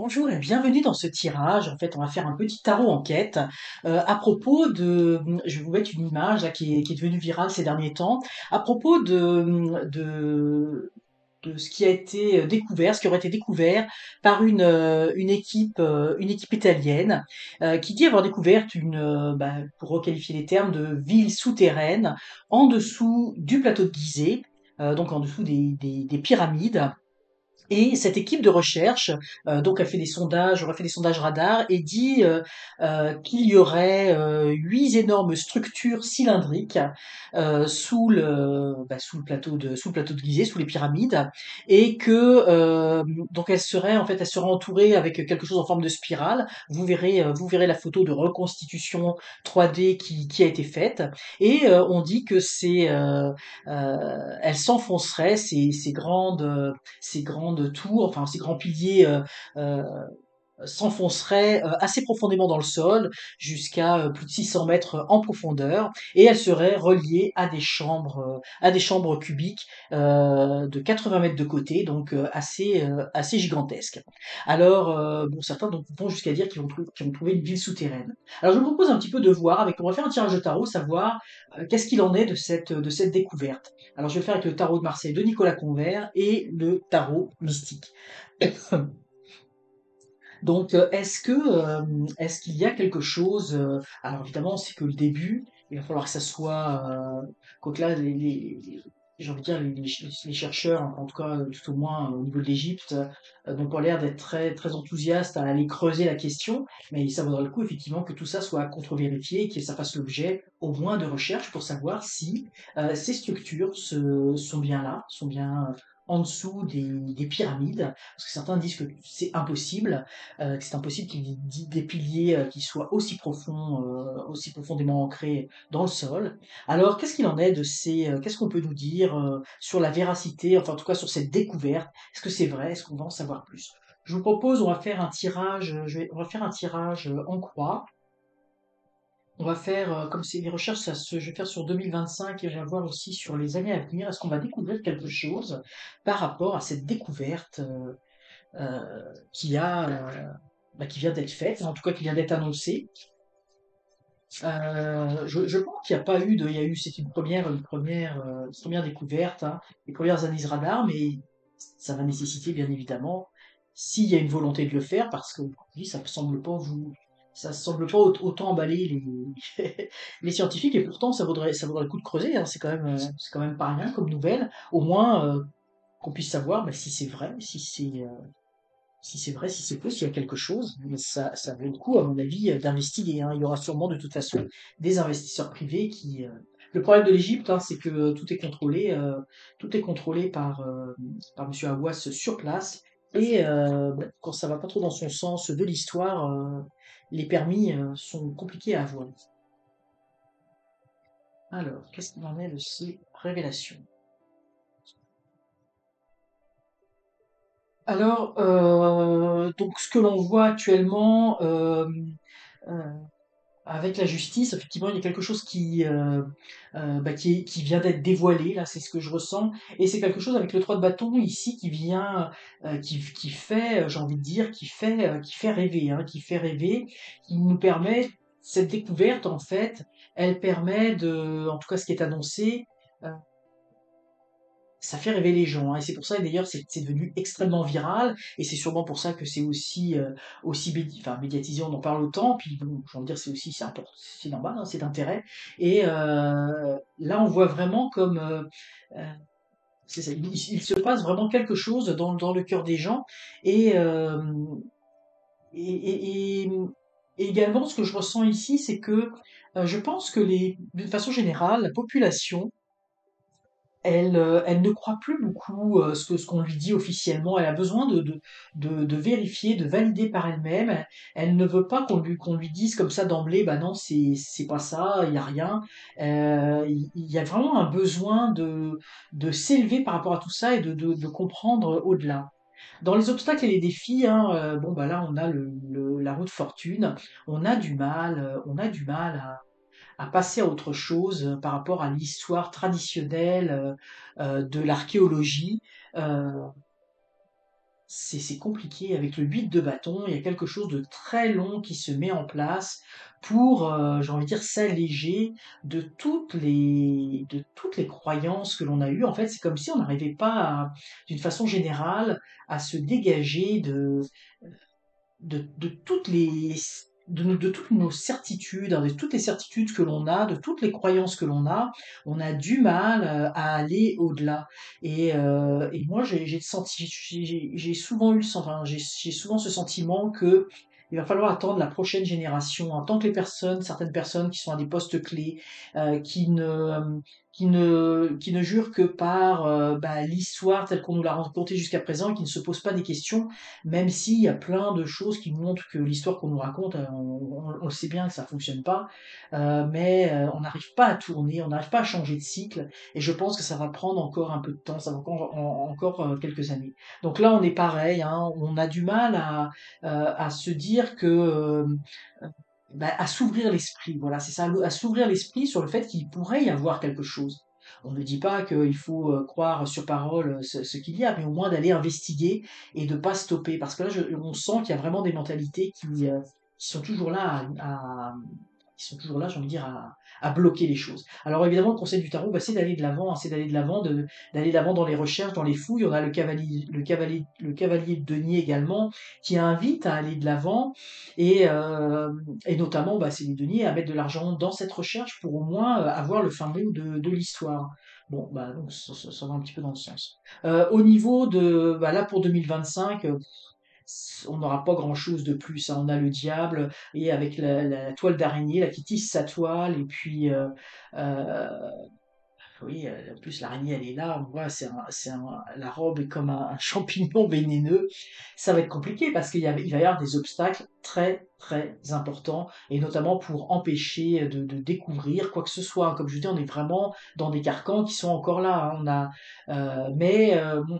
Bonjour et bienvenue dans ce tirage. En fait, on va faire un petit tarot enquête à propos de. Je vais vous mettre une image là, qui est devenue virale ces derniers temps, à propos de ce qui a été découvert, ce qui aurait été découvert par une équipe italienne qui dit avoir découvert pour requalifier les termes, de ville souterraine en dessous du plateau de Gizeh, donc en dessous des pyramides. Et cette équipe de recherche, donc a fait des sondages, aurait fait des sondages radars et dit qu'il y aurait 8 énormes structures cylindriques sous le plateau de Gizeh, sous les pyramides, et que donc elles seraient entourées avec quelque chose en forme de spirale. Vous verrez la photo de reconstitution 3D qui a été faite, et on dit que elles s'enfonceraient ces grandes tours, enfin ces grands piliers euh, s'enfonceraient assez profondément dans le sol, jusqu'à plus de 600 mètres en profondeur, et elles seraient reliées à des chambres cubiques de 80 mètres de côté, donc assez gigantesques. Alors, bon, certains donc, vont jusqu'à dire qu'ils vont trouver une ville souterraine. Alors, je vous propose un petit peu de voir, on va faire un tirage de tarot, savoir qu'est-ce qu'il en est de cette découverte. Alors, je vais le faire avec le tarot de Marseille de Nicolas Convert et le tarot mystique. Donc, est-ce qu'il y a quelque chose, alors évidemment, c'est que le début, il va falloir que ça soit, quoique là, j'ai envie de dire, les chercheurs, en tout cas, tout au moins au niveau de l'Égypte, n'ont pas l'air d'être très enthousiastes à aller creuser la question, mais ça vaudra le coup, effectivement, que tout ça soit contre-vérifié et que ça fasse l'objet, au moins, de recherches pour savoir si ces structures sont bien là, sont bien en dessous des pyramides, parce que certains disent que c'est impossible, que c'est impossible qu'il y ait des piliers qui soient aussi profonds, aussi profondément ancrés dans le sol. Alors, qu'est-ce qu'il en est qu'est-ce qu'on peut nous dire sur la véracité, enfin en tout cas sur cette découverte? Est-ce que c'est vrai? Est-ce qu'on va en savoir plus? Je vous propose, on va faire un tirage, on va faire un tirage en croix. On va faire, comme c'est des recherches, je vais faire sur 2025 et je vais voir aussi sur les années à venir. Est-ce qu'on va découvrir quelque chose par rapport à cette découverte qui vient d'être faite, en tout cas qui vient d'être annoncée. Je pense qu'il n'y a pas eu il y a eu, c'est une première découverte, hein, les premières analyses radar, mais ça va nécessiter bien évidemment, s'il y a une volonté de le faire, parce que oui, ça semble pas autant emballer les scientifiques, et pourtant ça vaudrait le coup de creuser, hein, c'est quand même pas rien comme nouvelle, au moins qu'on puisse savoir si c'est vrai, si c'est vrai, si c'est faux, s'il y a quelque chose, mais ça vaut le coup, à mon avis, d'investiguer, hein. Il y aura sûrement de toute façon des investisseurs privés qui. Le problème de l'Égypte, hein, c'est que tout est contrôlé par Monsieur Aouas sur place. Et bon, quand ça va pas trop dans son sens de l'histoire, les permis sont compliqués à avoir. Alors, qu'est-ce qu'il en est de ces révélations? Alors, donc ce que l'on voit actuellement, euh, avec la justice, effectivement, il y a quelque chose qui vient d'être dévoilé, là, c'est ce que je ressens. Et c'est quelque chose avec le 3 de bâton ici qui fait, j'ai envie de dire, qui fait rêver, hein, qui fait rêver, qui nous permet, cette découverte, en fait, elle permet en tout cas ce qui est annoncé, euh, ça fait rêver les gens, hein, et c'est pour ça, et d'ailleurs, c'est devenu extrêmement viral, et c'est sûrement pour ça que c'est aussi médiatisé, on en parle autant, puis bon, j'ai envie de dire, c'est important, c'est normal, hein, c'est d'intérêt, et là, on voit vraiment comme, euh, c'est ça, il se passe vraiment quelque chose dans le cœur des gens, et, euh, et également, ce que je ressens ici, c'est que je pense que d'une façon générale, la population, elle ne croit plus beaucoup ce qu'on lui dit officiellement. Elle a besoin de vérifier, de valider par elle-même. Elle ne veut pas qu'on lui dise comme ça d'emblée, bah non, c'est pas ça, il y a rien. Il y a vraiment un besoin de s'élever par rapport à tout ça et de comprendre au-delà. Dans les obstacles et les défis, hein, bon bah là on a la route fortune. On a du mal à passer à autre chose par rapport à l'histoire traditionnelle de l'archéologie. Euh, c'est compliqué. Avec le 8 de bâton, il y a quelque chose de très long qui se met en place pour, j'ai envie de dire, s'alléger de toutes les croyances que l'on a eues. En fait, c'est comme si on n'arrivait pas d'une façon générale, à se dégager de toutes de toutes nos certitudes, hein, de toutes les certitudes que l'on a, de toutes les croyances que l'on a. On a du mal à aller au-delà. Et moi, j'ai souvent eu enfin, j'ai souvent ce sentiment que il va falloir attendre la prochaine génération, hein, tant que certaines personnes qui sont à des postes clés, qui ne jurent que par bah, l'histoire telle qu'on nous l'a racontée jusqu'à présent, et qui ne se posent pas des questions, même s'il y a plein de choses qui montrent que l'histoire qu'on nous raconte, on le sait bien que ça fonctionne pas, mais on n'arrive pas à tourner, on n'arrive pas à changer de cycle, et je pense que ça va prendre encore un peu de temps, ça va encore quelques années. Donc là, on est pareil, hein, on a du mal à se dire que bah, à s'ouvrir l'esprit, voilà, c'est ça, à s'ouvrir l'esprit sur le fait qu'il pourrait y avoir quelque chose. On ne dit pas qu'il faut croire sur parole ce qu'il y a, mais au moins d'aller investiguer et de pas stopper. Parce que là, on sent qu'il y a vraiment des mentalités qui sont toujours là qui sont toujours là, j'ai envie de dire, à bloquer les choses. Alors évidemment, le conseil du tarot, bah, c'est d'aller de l'avant, hein, c'est d'aller de l'avant, d'aller de l'avant dans les recherches, dans les fouilles. On a le cavalier de denier également, qui invite à aller de l'avant, et notamment, bah, c'est les deniers à mettre de l'argent dans cette recherche pour au moins avoir le fin mot de l'histoire. Bon, bah, donc ça va un petit peu dans le sens. Au niveau de, bah, là pour 2025, on n'aura pas grand-chose de plus, hein. On a le diable et avec la toile d'araignée là qui tisse sa toile, et puis euh, oui, en plus l'araignée elle est là, on voit, la robe est comme un champignon vénéneux. Ça va être compliqué parce il va y avoir des obstacles très très importants, et notamment pour empêcher de découvrir quoi que ce soit. Comme je dis, on est vraiment dans des carcans qui sont encore là, hein. Mais bon,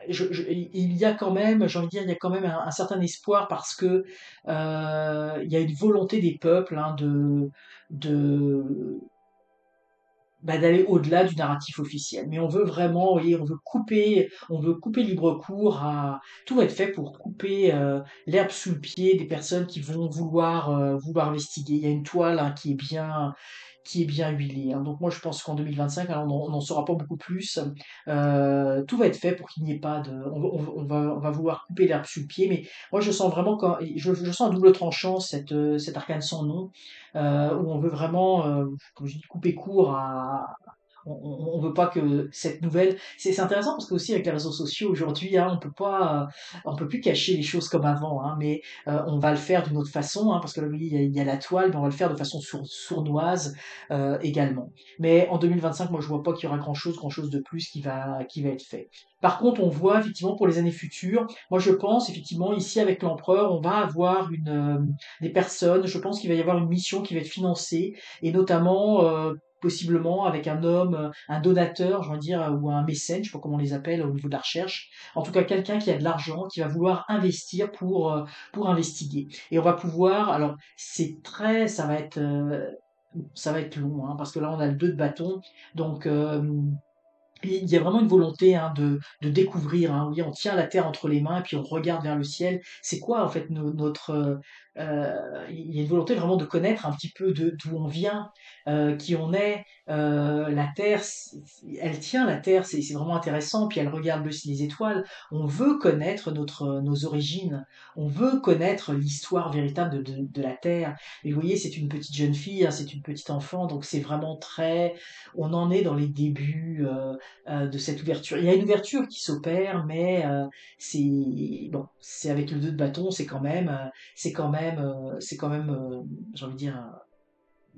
il y a quand même, j'ai envie de dire, il y a quand même un certain espoir, parce que il y a une volonté des peuples, hein, de bah, d'aller au-delà du narratif officiel. Mais on veut vraiment, vous voyez, on veut couper libre cours à, tout va être fait pour couper l'herbe sous le pied des personnes qui vont vouloir investiguer. Il y a une toile, hein, qui est bien huilée, hein. Donc moi je pense qu'en 2025, alors, on n'en saura pas beaucoup plus. Tout va être fait pour qu'il n'y ait pas de, on va vouloir couper l'herbe sous le pied. Mais moi je sens vraiment, je sens un double tranchant, cet arcane sans nom, où on veut vraiment, comme je dis, couper court à, on veut pas que cette nouvelle. C'est intéressant parce que aussi avec les réseaux sociaux aujourd'hui, hein, on peut plus cacher les choses comme avant, hein, mais on va le faire d'une autre façon, hein, parce que là, oui, il y a la toile, mais on va le faire de façon sournoise également. Mais en 2025, moi je vois pas qu'il y aura grand chose de plus qui va être fait. Par contre, on voit effectivement pour les années futures. Moi, je pense effectivement ici avec l'empereur, on va avoir des personnes. Je pense qu'il va y avoir une mission qui va être financée, et notamment possiblement avec un homme, un donateur, je veux dire, ou un mécène, je sais pas comment on les appelle au niveau de la recherche. En tout cas, quelqu'un qui a de l'argent, qui va vouloir investir pour investiguer. Et on va pouvoir, alors ça va être long, hein, parce que là on a le 2 de bâton, donc il y a vraiment une volonté, hein, de découvrir, hein. Oui, on tient la terre entre les mains et puis on regarde vers le ciel. C'est quoi en fait notre il y a une volonté vraiment de connaître un petit peu d'où on vient, qui on est. La terre, elle tient la terre, c'est vraiment intéressant. Puis elle regarde les étoiles. On veut connaître nos origines. On veut connaître l'histoire véritable de la terre. Et vous voyez, c'est une petite jeune fille, hein, c'est une petite enfant, donc c'est vraiment très. On en est dans les débuts. De cette ouverture. Il y a une ouverture qui s'opère, mais c'est bon, c'est avec le 2 de bâton, c'est quand même, j'ai envie de dire,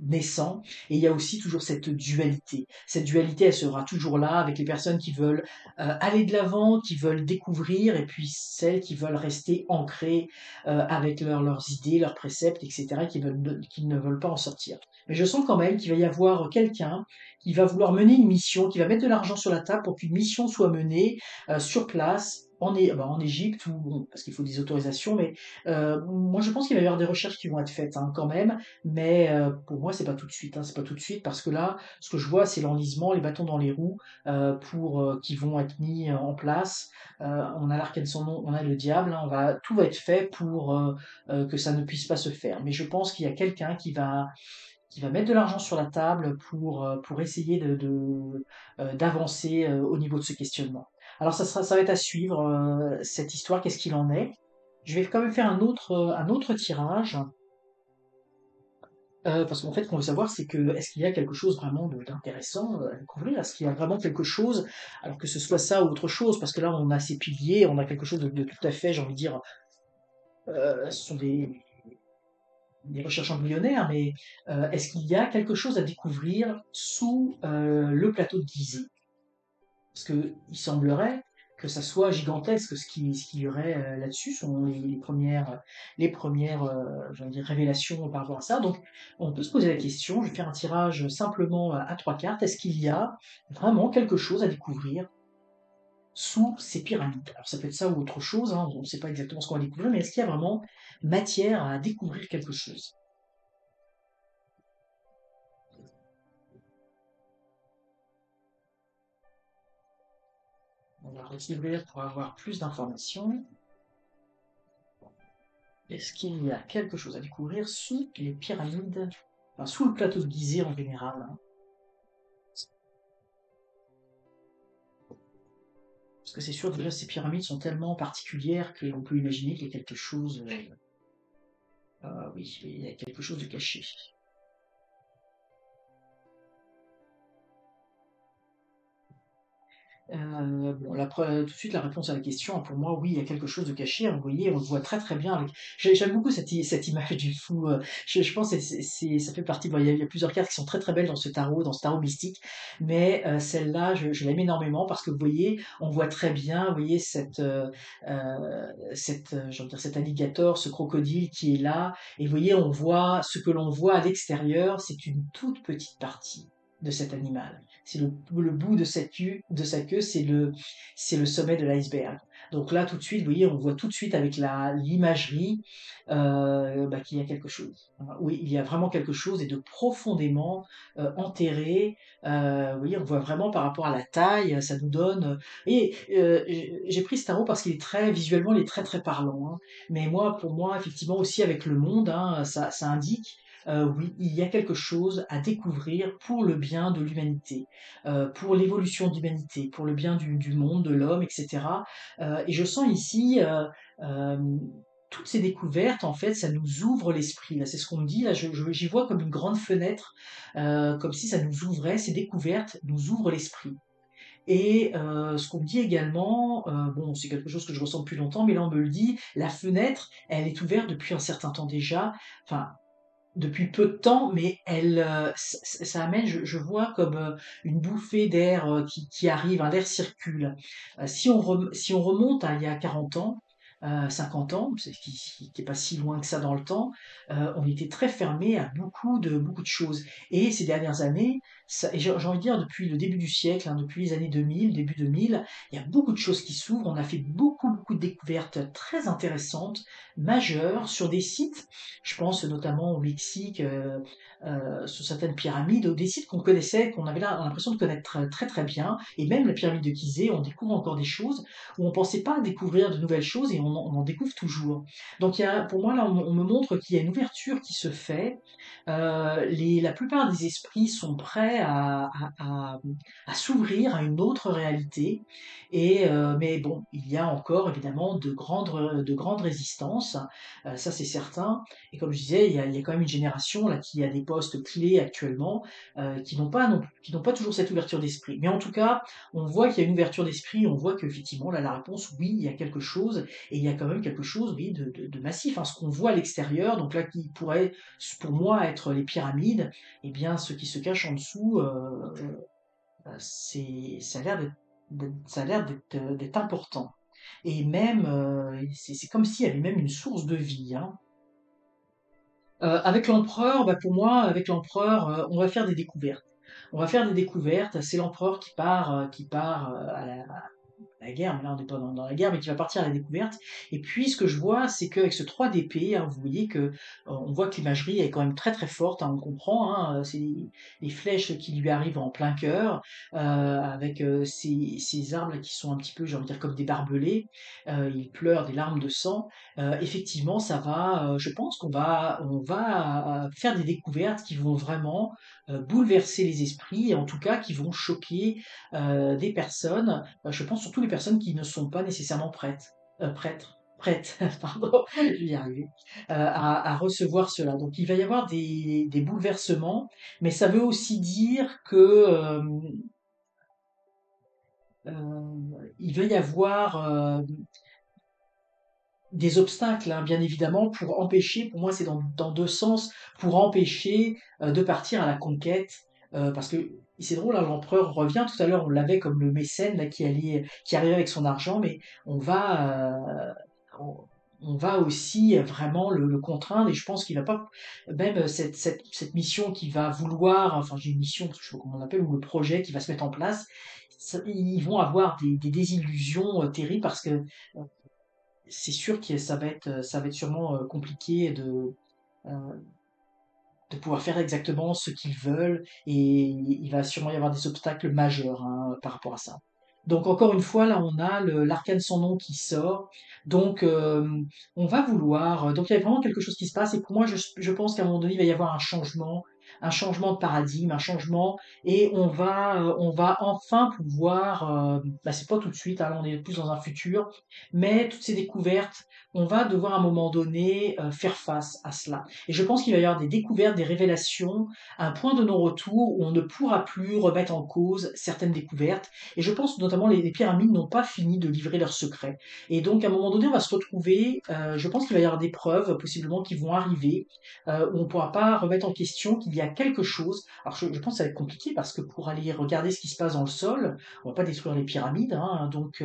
naissant. Et il y a aussi toujours cette dualité. Cette dualité, elle sera toujours là avec les personnes qui veulent aller de l'avant, qui veulent découvrir, et puis celles qui veulent rester ancrées avec leurs idées, leurs préceptes, etc., qui ne veulent pas en sortir. Mais je sens quand même qu'il va y avoir quelqu'un qui va vouloir mener une mission, qui va mettre de l'argent sur la table pour qu'une mission soit menée sur place, en Égypte ou bon, parce qu'il faut des autorisations, mais moi je pense qu'il va y avoir des recherches qui vont être faites hein, quand même, mais pour moi c'est pas tout de suite, hein, c'est pas tout de suite parce que là, ce que je vois, c'est l'enlisement, les bâtons dans les roues pour qui vont être mis en place. On a l'arcane sans nom, on a le diable, hein, tout va être fait pour que ça ne puisse pas se faire. Mais je pense qu'il y a quelqu'un qui va mettre de l'argent sur la table pour essayer d'avancer au niveau de ce questionnement. Alors ça va être à suivre cette histoire, qu'est-ce qu'il en est. Je vais quand même faire un autre tirage, parce qu'en fait, ce qu'on veut savoir, c'est que est-ce qu'il y a quelque chose vraiment d'intéressant à découvrir? Est-ce qu'il y a vraiment quelque chose, alors que ce soit ça ou autre chose, parce que là, on a ces piliers, on a quelque chose de tout à fait, j'ai envie de dire, ce sont des recherches embryonnaires, mais est-ce qu'il y a quelque chose à découvrir sous le plateau de Gizeh? Parce que il semblerait que ça soit gigantesque ce qu'il y aurait là-dessus, sont les premières j'ai envie de dire, révélations par rapport à ça. Donc on peut se poser la question, je vais faire un tirage simplement à trois cartes, est-ce qu'il y a vraiment quelque chose à découvrir sous ces pyramides? Alors ça peut être ça ou autre chose, hein, on ne sait pas exactement ce qu'on va découvrir, mais est-ce qu'il y a vraiment matière à découvrir quelque chose? On va retirer pour avoir plus d'informations. Est-ce qu'il y a quelque chose à découvrir sous les pyramides, enfin, sous le plateau de Gizeh en général, hein? Parce que c'est sûr, déjà, ces pyramides sont tellement particulières qu'on peut imaginer qu'il y a quelque chose. Oui, il y a quelque chose de caché. Bon, tout de suite, la réponse à la question, pour moi, oui, il y a quelque chose de caché. Hein, vous voyez, on le voit très très bien. J'aime beaucoup cette image du fou. Je pense que ça fait partie. Bon, il y a plusieurs cartes qui sont très très belles dans ce tarot mystique, mais celle-là, je l'aime énormément parce que vous voyez, on voit très bien, vous voyez j'ai envie de dire, cet alligator, ce crocodile qui est là, et vous voyez, on voit ce que l'on voit à l'extérieur, c'est une toute petite partie de cet animal. C'est le bout de sa queue, c'est le sommet de l'iceberg. Donc là, tout de suite, vous voyez, on voit tout de suite avec l'imagerie qu'il y a quelque chose. Oui, il y a vraiment quelque chose et de profondément enterré. Vous voyez, on voit vraiment par rapport à la taille, ça nous donne. Et j'ai pris ce tarot parce qu'il est très visuellement, il est très très parlant. Hein. Mais moi, pour moi, effectivement aussi avec le monde, hein, ça indique oui, il y a quelque chose à découvrir pour le bien de l'humanité, pour l'évolution de l'humanité, pour le bien du monde, de l'homme, etc. Et je sens ici euh, toutes ces découvertes, en fait, ça nous ouvre l'esprit. Là, c'est ce qu'on me dit. Là, j'y vois comme une grande fenêtre, comme si ça nous ouvrait. Ces découvertes nous ouvrent l'esprit. Et ce qu'on me dit également, bon, c'est quelque chose que je ressens depuis longtemps, mais là on me le dit, la fenêtre, elle est ouverte depuis un certain temps déjà. Enfin, depuis peu de temps, mais ça amène, je vois comme une bouffée d'air qui arrive, un air circule. Si on remonte à il y a 40 ans, 50 ans, qui est pas si loin que ça dans le temps, on était très fermé à beaucoup de choses. Et ces dernières années, et j'ai envie de dire depuis le début du siècle, hein, depuis les années 2000, début 2000, il y a beaucoup de choses qui s'ouvrent. On a fait beaucoup de découvertes très intéressantes, majeures, sur des sites je pense notamment au Mexique, sur certaines pyramides, ou des sites qu'on connaissait, qu'on avait l'impression de connaître très bien. Et même la pyramide de Gizeh, on découvre encore des choses où on pensait pas découvrir de nouvelles choses et on en découvre toujours. Donc pour moi là, on me montre qu'il y a une ouverture qui se fait. La plupart des esprits sont prêts à s'ouvrir à une autre réalité. Mais bon, il y a encore évidemment de grandes résistances. Ça c'est certain. Et comme je disais, il y a quand même une génération là qui a des postes clés actuellement qui n'ont pas toujours cette ouverture d'esprit. Mais en tout cas, on voit qu'il y a une ouverture d'esprit, on voit qu'effectivement, là, la réponse, oui, il y a quelque chose, et il y a quand même quelque chose, oui, de massif. Hein. Ce qu'on voit à l'extérieur, donc là, qui pourrait, pour moi, être les pyramides, eh bien, ce qui se cache en dessous, ça a l'air ça a l'air d'être important. Et même, c'est comme s'il y avait même une source de vie. Hein. Avec l'empereur, bah, pour moi, avec l'empereur, on va faire des découvertes. On va faire des découvertes. C'est l'empereur qui part à la guerre, mais là on n'est pas dans la guerre, mais qui va partir à la découverte. Et puis ce que je vois, c'est qu'avec ce 3 d'épée, hein, vous voyez que on voit que l'imagerie est quand même très très forte, hein, on comprend, hein, c'est les flèches qui lui arrivent en plein cœur, avec ces armes là qui sont un petit peu, j'ai envie de dire, comme des barbelés. Il pleure des larmes de sang. Effectivement, ça va, je pense qu'on va faire des découvertes qui vont vraiment bouleverser les esprits, et en tout cas qui vont choquer des personnes, je pense surtout les personnes qui ne sont pas nécessairement prêtes, pardon, je vais y arriver, à recevoir cela. Donc il va y avoir des bouleversements, mais ça veut aussi dire que il va y avoir des obstacles, hein, bien évidemment, pour empêcher, pour moi c'est dans deux sens, pour empêcher de partir à la conquête, parce que c'est drôle, hein, l'empereur revient, tout à l'heure on l'avait comme le mécène là, qui arrivait avec son argent, mais on, on va aussi vraiment le contraindre, et je pense qu'il va pas, même cette mission qui va vouloir, enfin j'ai une mission, je sais pas comment on l'appelle, ou le projet qui va se mettre en place, ils vont avoir des désillusions terribles parce que c'est sûr que ça va être sûrement compliqué euh, de pouvoir faire exactement ce qu'ils veulent, et il va sûrement y avoir des obstacles majeurs, hein, par rapport à ça. Donc encore une fois, là on a l'arcane sans nom qui sort, donc on va vouloir, donc il y a vraiment quelque chose qui se passe, et pour moi je pense qu'à un moment donné il va y avoir un changement de paradigme, un changement, et on va enfin pouvoir, bah, c'est pas tout de suite, hein, là on est plus dans un futur, mais toutes ces découvertes, on va devoir à un moment donné faire face à cela. Et je pense qu'il va y avoir des découvertes, des révélations, un point de non-retour où on ne pourra plus remettre en cause certaines découvertes. Et je pense notamment les pyramides n'ont pas fini de livrer leurs secrets. Et donc à un moment donné, on va se retrouver, je pense qu'il va y avoir des preuves possiblement qui vont arriver, où on ne pourra pas remettre en question qu'il y a quelque chose. Alors je pense que ça va être compliqué parce que pour aller regarder ce qui se passe dans le sol, on va pas détruire les pyramides, hein, donc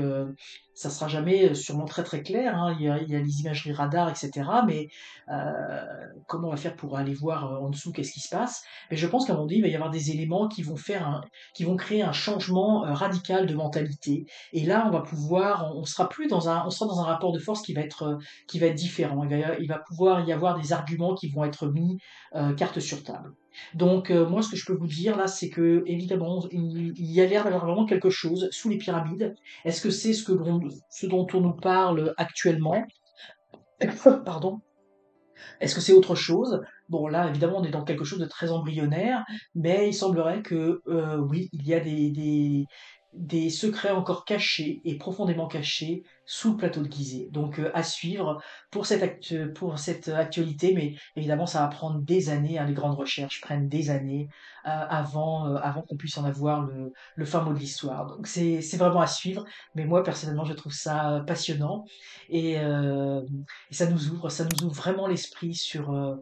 ça sera jamais sûrement très très clair, hein. Il y a les imageries radar, etc. Mais comment on va faire pour aller voir en dessous qu'est-ce qui se passe? Mais je pense qu'à un moment donné, il va y avoir des éléments qui vont créer un changement radical de mentalité. Et là, on va pouvoir, on sera plus on sera dans un rapport de force qui va être différent. Il va pouvoir y avoir des arguments qui vont être mis carte sur table. Donc moi, ce que je peux vous dire là, c'est que évidemment, il y a l'air d'avoir vraiment quelque chose sous les pyramides. Est-ce que c'est ce dont on nous parle actuellement? Pardon. Est-ce que c'est autre chose? Bon, là, évidemment, on est dans quelque chose de très embryonnaire, mais il semblerait que, oui, il y a des secrets encore cachés et profondément cachés sous le plateau de Gizeh. Donc, à suivre pour cette actualité, mais évidemment, ça va prendre des années, hein, les grandes recherches prennent des années avant qu'on puisse en avoir le fin mot de l'histoire. Donc, c'est vraiment à suivre, mais moi, personnellement, je trouve ça passionnant, et, et ça nous ouvre vraiment l'esprit sur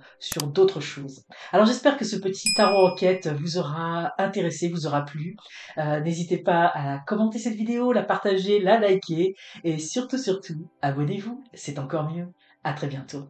d'autres choses. Alors j'espère que ce petit tarot enquête vous aura intéressé, vous aura plu. N'hésitez pas à commenter cette vidéo, la partager, la liker, et surtout, surtout, abonnez-vous, c'est encore mieux. À très bientôt.